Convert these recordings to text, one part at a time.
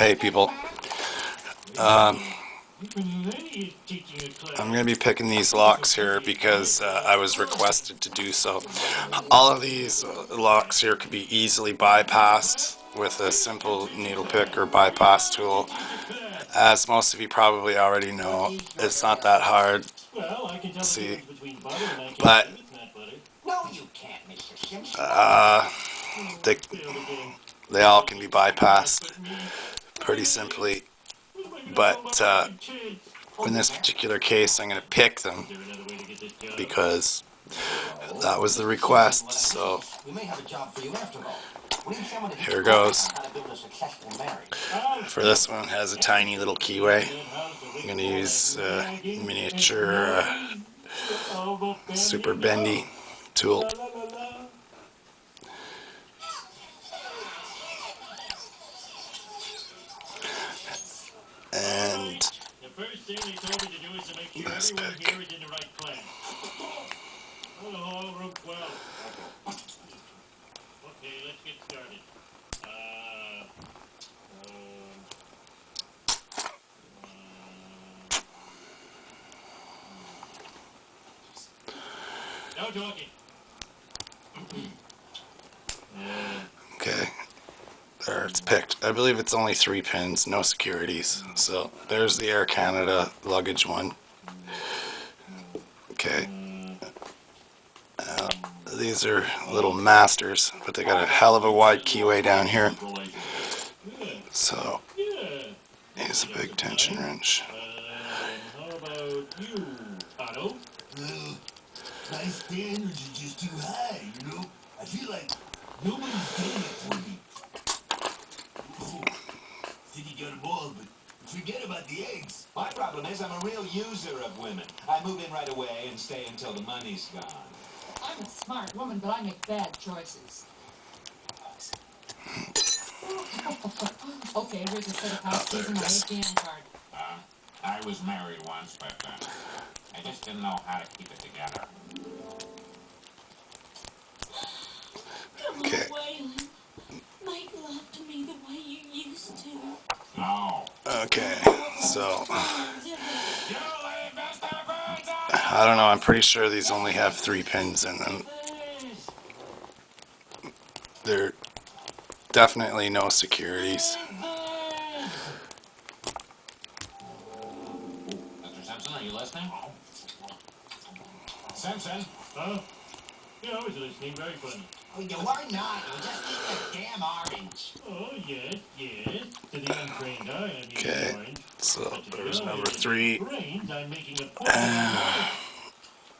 Hey people, um, I'm going to be picking these locks here because I was requested to do so. All of these locks here could be easily bypassed with a simple needle pick or bypass tool. As most of you probably already know, it's not that hard. See, but they, they all can be bypassed pretty simply. But in this particular case, I'm going to pick them because that was the request. So here goes. For this one, it has a tiny little keyway. I'm going to use miniature super bendy tool. And this pick. No talking. Okay, there it's picked. I believe it's only 3 pins, no securities. So there's the Air Canada luggage one. Okay. These are little masters, but they got a hell of a wide keyway down here. So here's a big tension wrench. How about you, Otto? My standards are just too high, you know? I feel like nobody's getting it for me. Said you got them all, but forget about the eggs. My problem is I'm a real user of women. I move in right away and stay until the money's gone. I'm a smart woman, but I make bad choices. Okay, here's a set of house keys and my ATM card. I was married once, but I just didn't know how to keep it together. Okay. Make love to me the way you used to. No. Okay, so I don't know, I'm pretty sure these only have 3 pins in them. They're definitely no securities. Mr. Simpson, are you listening? Simpson? Huh? Yeah, I was listening. Very funny. Oh, you are not. You just eat the damn orange. Oh, yes, yes. To the untrained eye, I mean Okay, orange. so there's number 3. Brains, I'm making a point of life.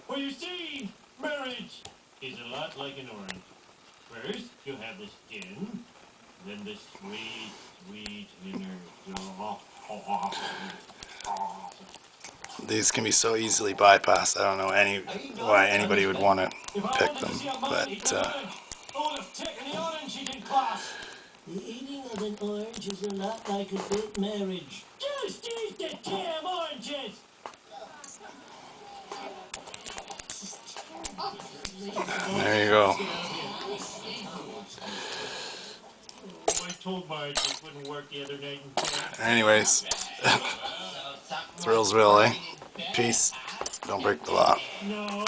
Well, you see, marriage is a lot like an orange. First, you have the skin, then the sweet, sweet inner. These can be so easily bypassed. I don't know why anybody would want to pick them, but The eating of an orange is a lot like a good marriage. Just eat the damn oranges! there you go. I told Marge it wouldn't work the other night. Anyways, Thrillsville, eh? Peace. Don't break the law. No,